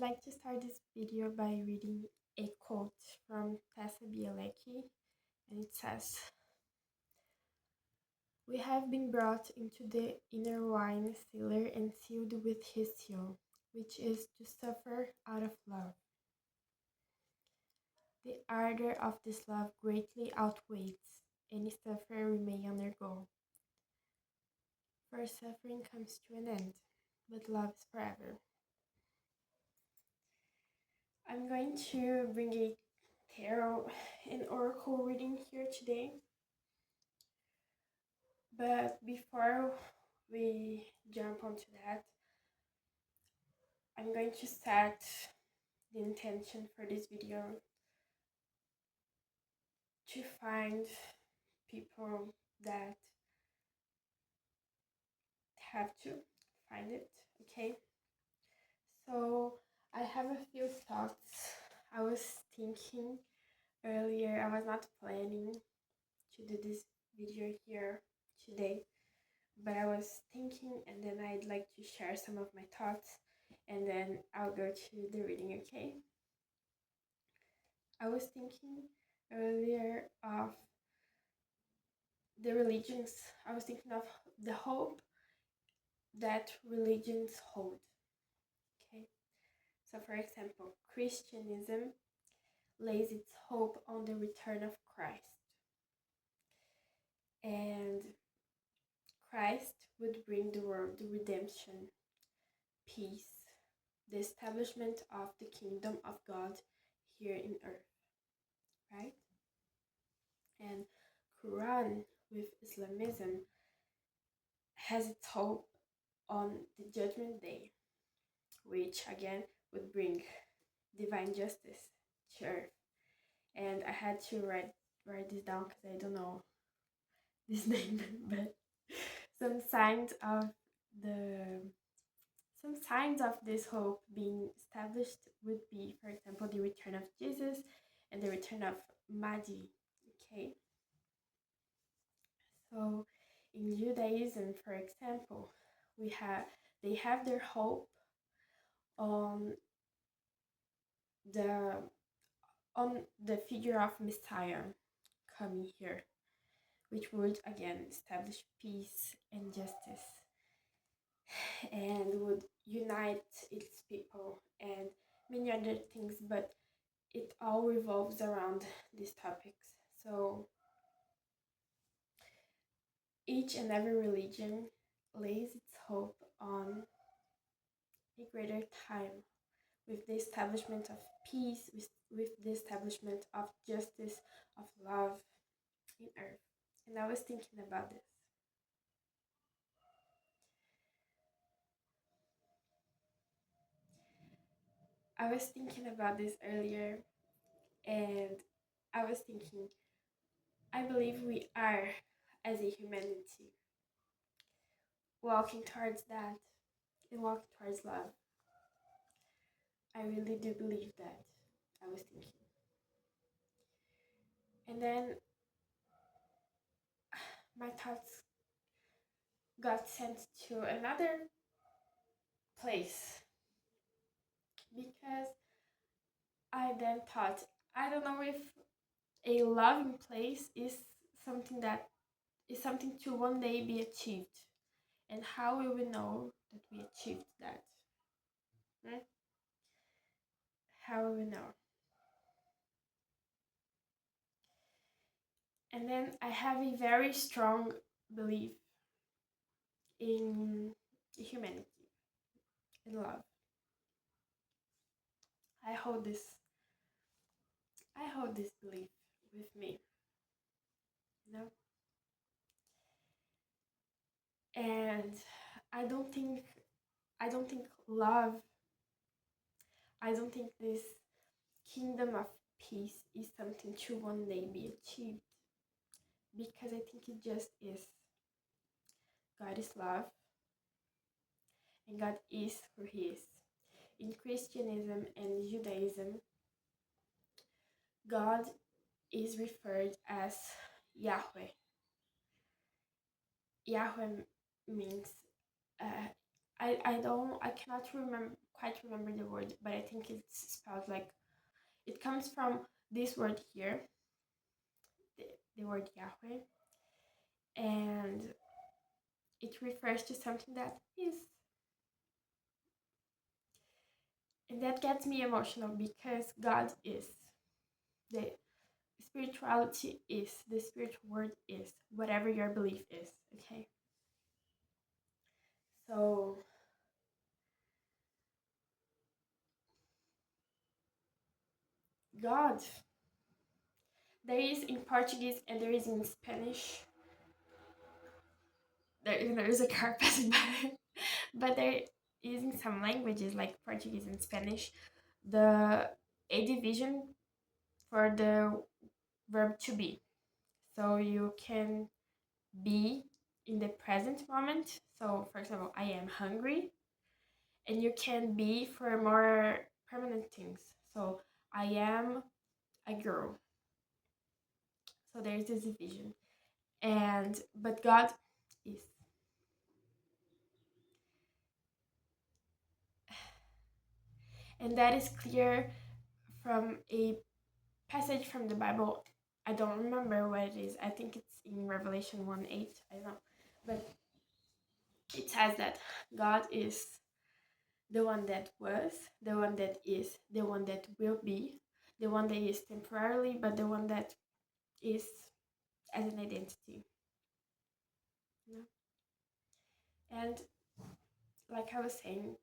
like to start this video by reading a quote from Tessa Bielecki, and it says, "We have been brought into the inner wine cellar and sealed with his seal, which is to suffer out of love. The ardor of this love greatly outweighs any suffering we may undergo, for suffering comes to an end, but love is forever." I'm going to bring a tarot and oracle reading here today. But before we jump onto that, I'm going to set the intention for this video to find people that have to find it, okay? So I have a few thoughts. I was thinking earlier, I was not planning to do this video here today, but I was thinking, and then I'd like to share some of my thoughts, and then I'll go to the reading, okay? I was thinking earlier of the religions. I was thinking of the hope that religions hold, okay? So for example, Christianism lays its hope on the return of Christ, and Christ would bring the world the redemption, peace, the establishment of the kingdom of God here in earth, right? And Quran with Islamism has its hope on the judgment day, which again would bring divine justice to earth. And I had to write this down because I don't know this name, but some signs of the some signs of this hope being established would be, for example, the return of Jesus and the return of Mahdi. Okay, so in Judaism, for example, they have their hope on the figure of Messiah coming here, which would again establish peace and justice and would unite its people and many other things, but it all revolves around these topics. So each and every religion lays its hope on a greater time with the establishment of peace, with the establishment of justice, of love in earth. And I was thinking about this. I was thinking about this earlier, and I was thinking, I believe we are, as a humanity, walking towards that and walking towards love. I really do believe that. I was thinking. And then my thoughts got sent to another place because I then thought, I don't know if a loving place is something to one day be achieved, and how will we know that we achieved that? Hmm? How will we know? And then I have a very strong belief in humanity, in love. I hold this I hold this belief with me, you know? And I don't think love, I don't think this kingdom of peace is something to one day be achieved, because I think it just is. God is love, and God is who He is. In Christianism and Judaism, God is referred as Yahweh. Yahweh means I cannot quite remember the word, but I think it's spelled like, it comes from this word here, the, the word Yahweh, and it refers to something that is, and that gets me emotional because God is, the spirituality is, the spiritual word is, whatever your belief is, okay? So God, there is in Portuguese and there is in Spanish. There is a car passing by, but they're using some languages like Portuguese and Spanish. The a division for the verb to be. So you can be in the present moment. So, for example, I am hungry, and you can be for more permanent things. So, I am a girl. So there's this division, and but God is, and that is clear from a passage from the Bible. I don't remember what it is. I think it's in Revelation 1:8. I don't know, but it says that God is the one that was, the one that is, the one that will be, the one that is temporarily, but the one that is as an identity. You know? And like I was saying,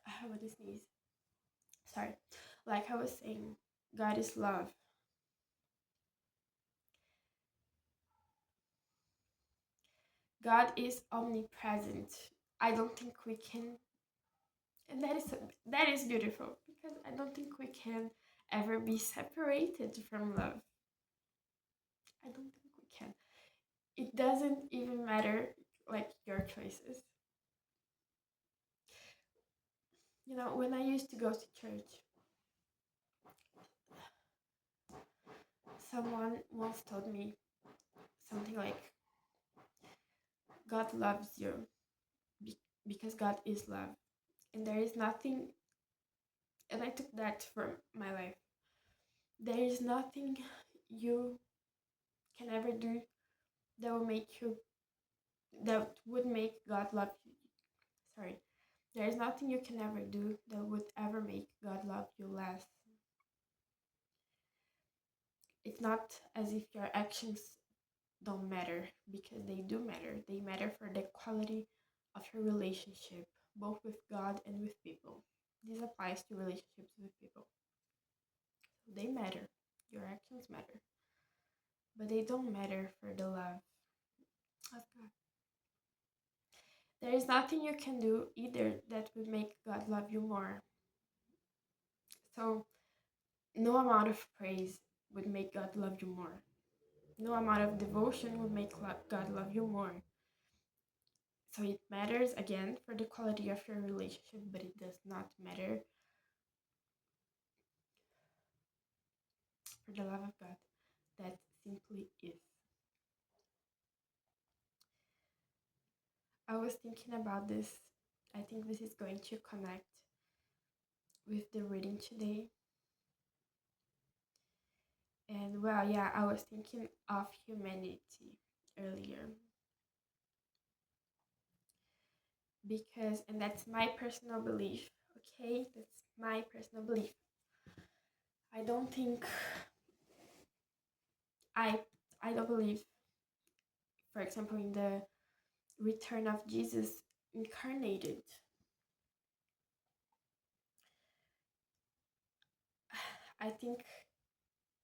I want to sneeze. Sorry. Like I was saying, God is love. God is omnipresent. I don't think we can, and that is beautiful because I don't think we can ever be separated from love. I don't think we can. It doesn't even matter like your choices. You know, when I used to go to church, someone once told me something like, God loves you because God is love. And there is nothing, and I took that for my life. There is nothing you can ever do that will make you, that would make God love you. Sorry. There is nothing you can ever do that would ever make God love you less. It's not as if your actions don't matter, because they do matter. They matter for the quality of your relationship, both with God and with people. This applies to relationships with people. So they matter. Your actions matter. But they don't matter for the love of God. There is nothing you can do either that would make God love you more. So no amount of praise would make God love you more. No amount of devotion would make God love you more. So it matters again for the quality of your relationship, but it does not matter for the love of God that simply is. I was thinking about this. I think this is going to connect with the reading today. And well, yeah, I was thinking of humanity earlier. Because, and that's my personal belief, okay? That's my personal belief. I don't think, I, I don't believe, for example, in the return of Jesus incarnated. I think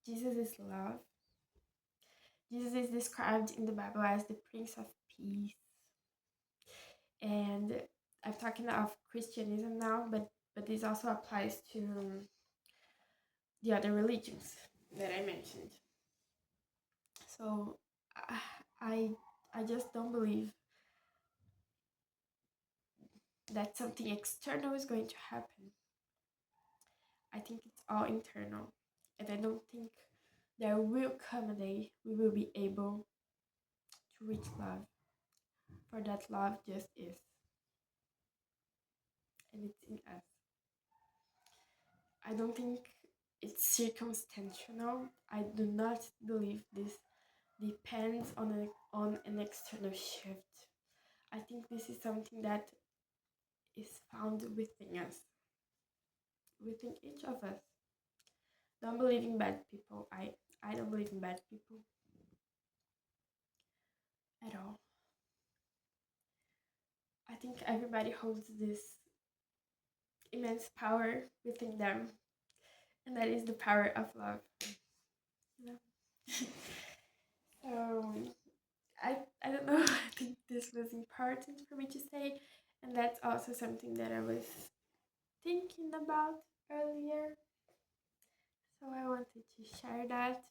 Jesus is love. Jesus is described in the Bible as the Prince of Peace. And I'm talking of Christianism now, but this also applies to the other religions that I mentioned. So I I just don't believe that something external is going to happen. I think it's all internal, and I don't think there will come a day we will be able to reach love. for that love just is, and it's in us. I don't think it's circumstantial. I do not believe this depends on an external shift. I think this is something that is found within us, within each of us. Don't believe in bad people. I don't believe in bad people at all. I think everybody holds this immense power within them, and that is the power of love. You know? So I don't know. I think this was important for me to say, and that's also something that I was thinking about earlier. So I wanted to share that,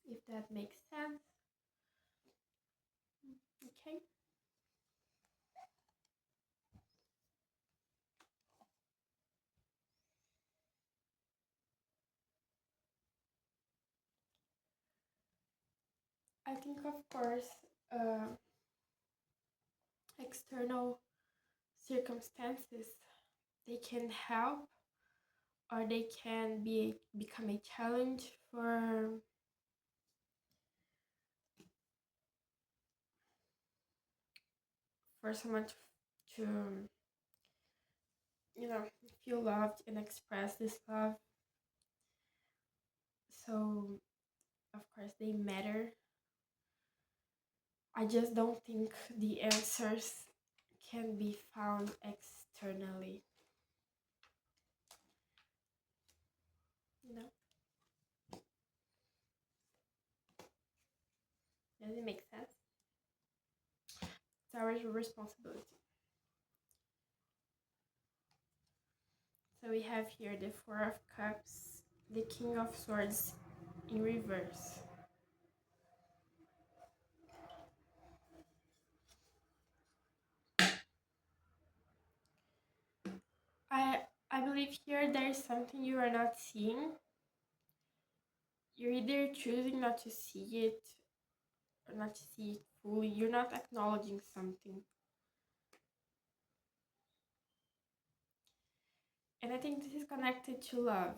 if that makes sense. Okay. I think, of course, external circumstances, they can help, or they can become a challenge for someone to feel loved and express this love. So of course they matter. I just don't think the answers can be found externally. You know? Does it make sense? It's our responsibility. So we have here the Four of Cups, the King of Swords in reverse. I believe here there is something you are not seeing. You're either choosing not to see it or not to see it fully. You're not acknowledging something. And I think this is connected to love.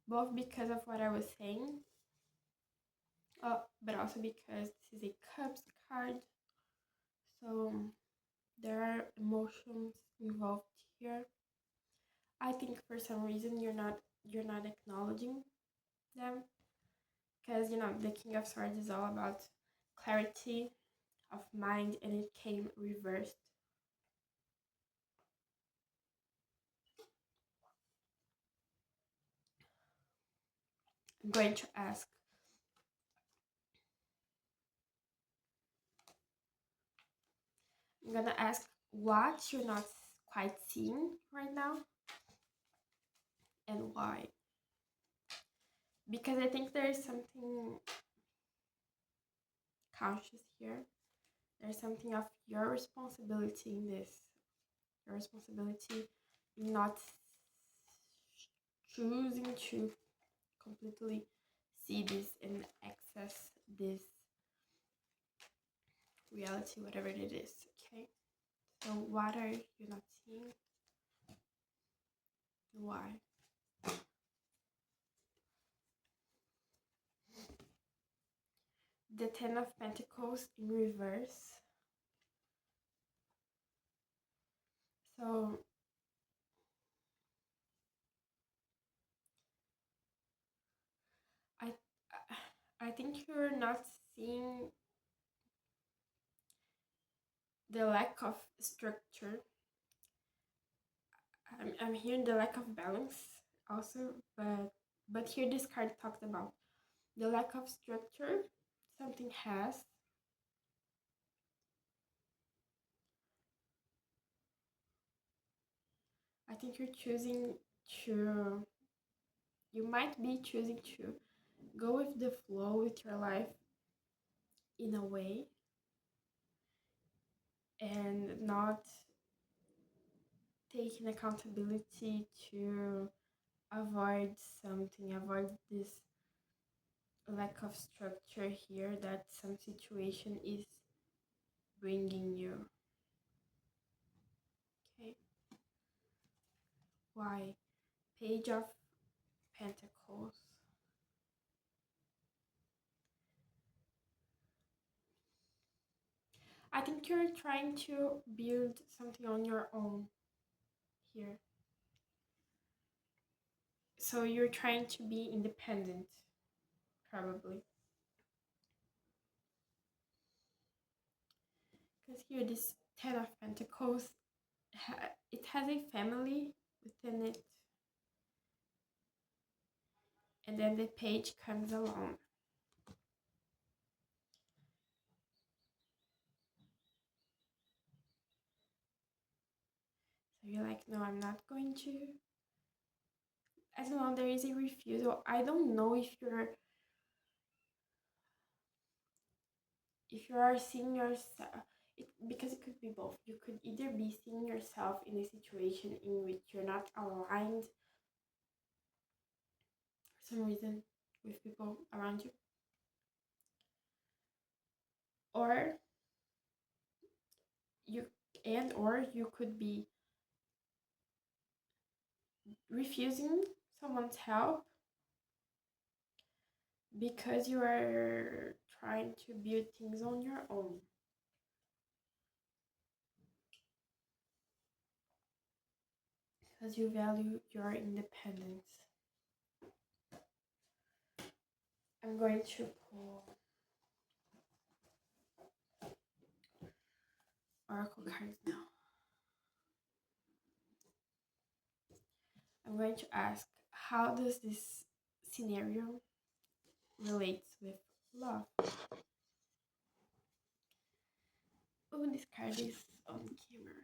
Both because of what I was saying, but also because this is a Cups card. So there are emotions involved here. I think for some reason you're not acknowledging them, because the King of Swords is all about clarity of mind, and it came reversed. I'm going to ask, what you're not quite seeing right now, and why. Because I think there is something conscious here. There's something of your responsibility in this. Your responsibility in not choosing to completely see this and access this reality, whatever it is. Okay, so what are you not seeing? Why? The Ten of Pentacles in reverse. So I I think you're not seeing the lack of structure. I'm hearing the lack of balance also, but here this card talks about the lack of structure something has. I think you might be choosing to go with the flow with your life in a way, and not taking accountability to avoid something, avoid this lack of structure here that some situation is bringing you. Okay. Why? Page of Pentacles. I think you're trying to build something on your own here. So you're trying to be independent, probably. Because here, this Ten of Pentacles, it has a family within it. And then the page comes along. So you're like, no, I'm not going to. As long there is a refusal. I don't know if you are seeing yourself, because it could be both. You could either be seeing yourself in a situation in which you're not aligned for some reason with people around you, or you could be refusing someone's help because you are trying to build things on your own. Because you value your independence. I'm going to pull oracle cards now. I'm going to ask, how does this scenario relate with love? Oh, this card is on camera.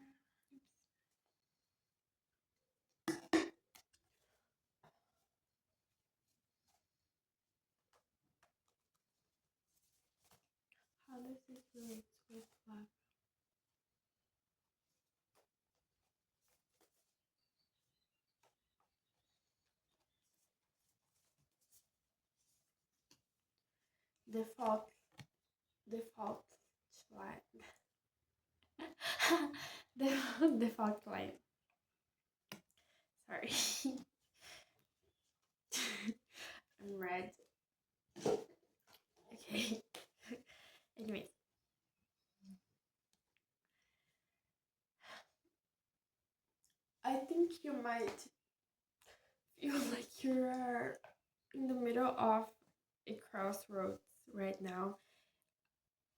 How does this relate with love? Default line. Default line. Sorry. I'm red. Okay. Anyways. I think you might feel like you're in the middle of a crossroads right now.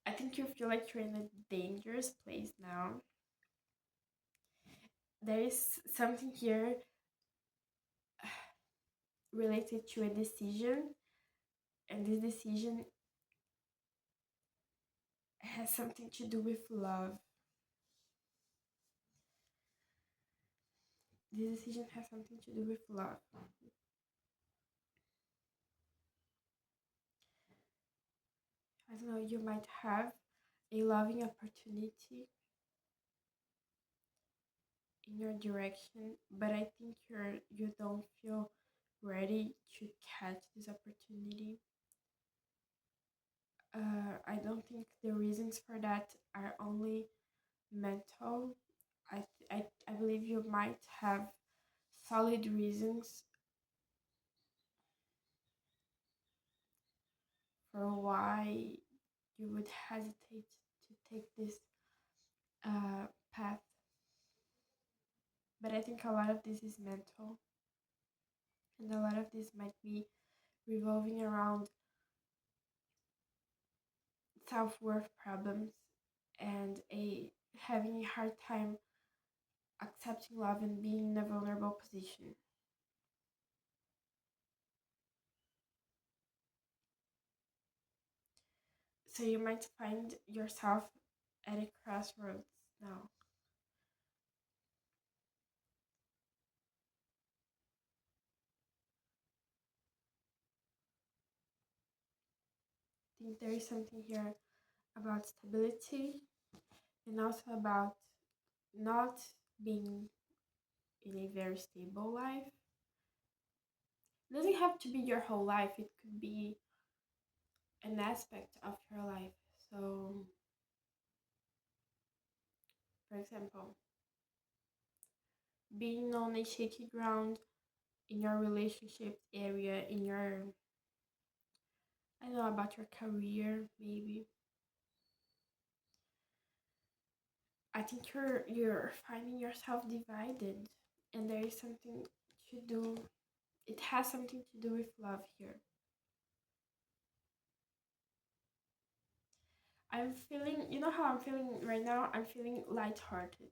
I think you feel like you're in a dangerous place now. There is something here related to a decision, and this decision has something to do with love. This decision has something to do with love. I don't know, you might have a loving opportunity in your direction, but I think you don't feel ready to catch this opportunity. I don't think the reasons for that are only mental. I believe you might have solid reasons for why you would hesitate to take this path. But I think a lot of this is mental, and a lot of this might be revolving around self-worth problems and having a hard time accepting love and being in a vulnerable position. So you might find yourself at a crossroads now. I think there is something here about stability and also about not being in a very stable life. It doesn't have to be your whole life. It could be an aspect of your life. So, for example, being on a shaky ground in your relationship area, in your, I don't know, about your career, maybe. I think you're finding yourself divided, and there is something to do. It has something to do with love here. I'm feeling, you know how I'm feeling right now? I'm feeling lighthearted.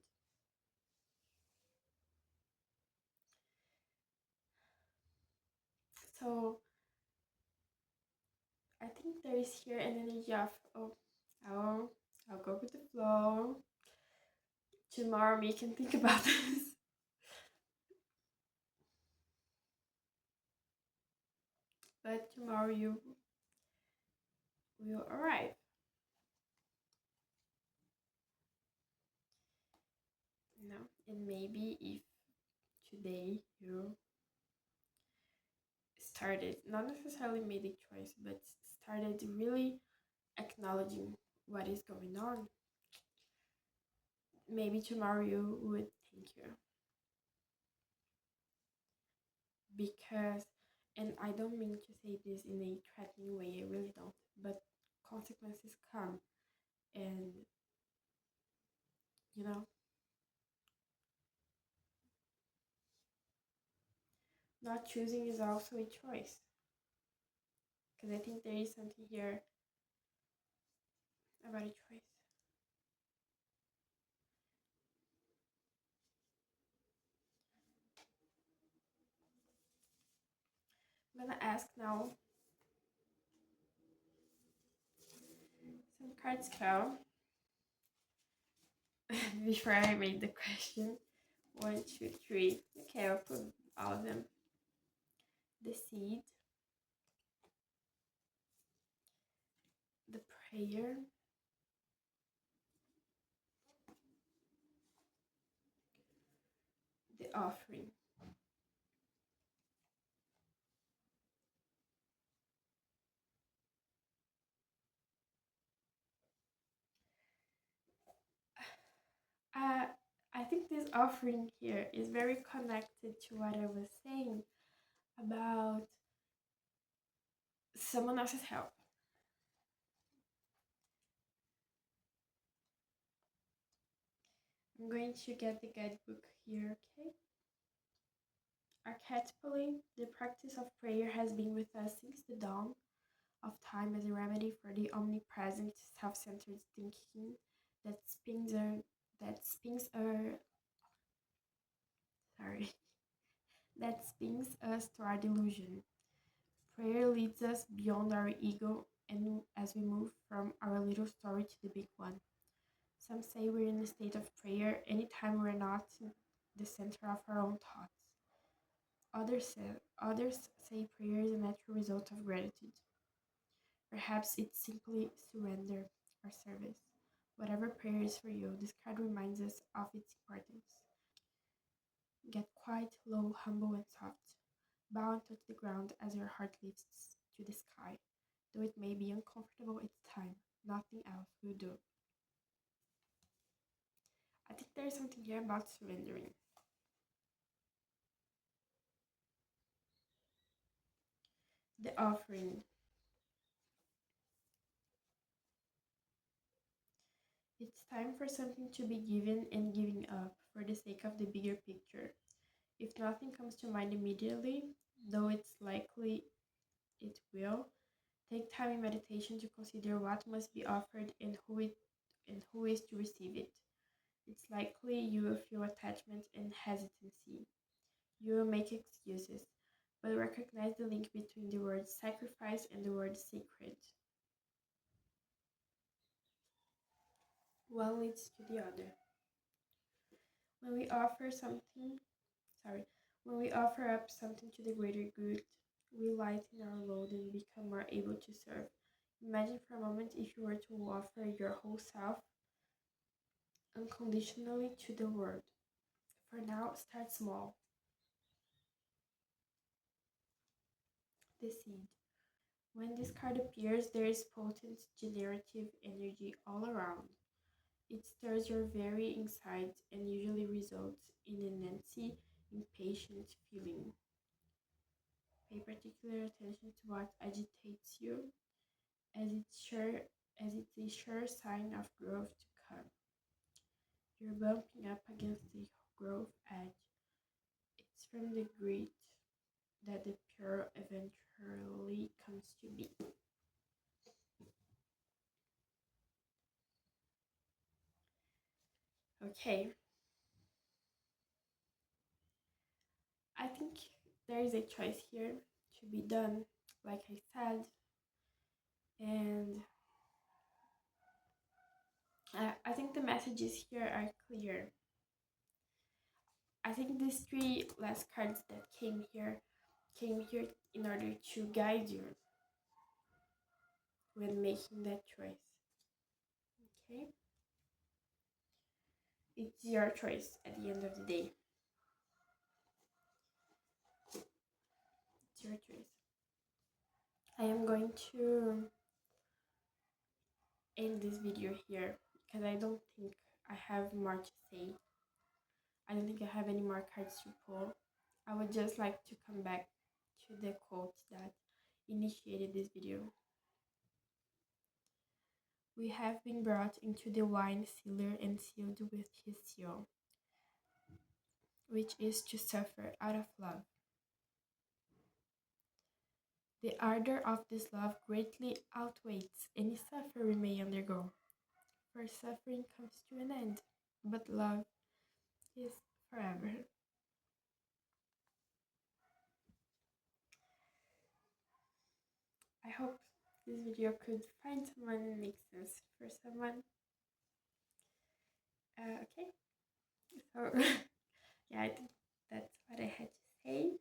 So I think there is here an energy of, oh, I'll, I'll go with the flow. Tomorrow we can think about this. But tomorrow you will arrive. You know? And maybe if today you started, not necessarily made a choice, but started really acknowledging what is going on, maybe tomorrow you would thank you. Because, and I don't mean to say this in a threatening way, I really don't, but consequences come, and you know, not choosing is also a choice. Because I think there is something here about a choice. I'm gonna ask now. Some cards fell before I made the question. 1, 2, 3. Okay, I'll put all of them. The seed, the prayer, the offering. Uh, I think this offering here is very connected to what I was saying about someone else's help. I'm going to get the guidebook here, okay? Archetypally, the practice of prayer has been with us since the dawn of time as a remedy for the omnipresent, self-centered thinking that sorry, that spins us to our delusion. Prayer leads us beyond our ego and as we move from our little story to the big one. Some say we're in a state of prayer anytime we're not in the center of our own thoughts. Others say prayer is a natural result of gratitude. Perhaps it's simply surrender or service. Whatever prayer is for you, this card reminds us of its importance. Get quiet, low, humble, and soft. Bow and touch the ground as your heart lifts to the sky. Though it may be uncomfortable, it's time. Nothing else will do. I think there's something here about surrendering. The offering. It's time for something to be given and giving up for the sake of the bigger picture. If nothing comes to mind immediately, though it's likely it will, take time in meditation to consider what must be offered and who is to receive it. It's likely you will feel attachment and hesitancy. You will make excuses, but recognize the link between the word sacrifice and the word sacred. One leads to the other. When we offer something, sorry, when we offer up something to the greater good, we lighten our load and become more able to serve. Imagine for a moment if you were to offer your whole self unconditionally to the world. For now, start small. The seed. When this card appears, there is potent generative energy all around. It stirs your very insides and usually results in an antsy, impatient feeling. Pay particular attention to what agitates you, as it's a sure sign of growth to come. You're bumping up against the growth edge. It's from the grit that the pure eventually comes to be. Okay, I think there is a choice here to be done, like I said, and I think the messages here are clear. I think these three last cards that came here in order to guide you when making that choice. Okay? It's your choice at the end of the day. It's your choice. I am going to end this video here because I don't think I have more to say. I don't think I have any more cards to pull. I would just like to come back to the quote that initiated this video. We have been brought into the wine cellar and sealed with his seal, which is to suffer out of love. The ardor of this love greatly outweighs any suffering we may undergo, for suffering comes to an end, but love is forever. I hope this video could find someone and make sense for someone. Okay, so yeah, I think that's what I had to say.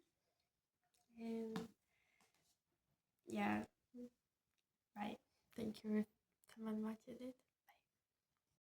And yeah, bye. Thank you if someone watched it.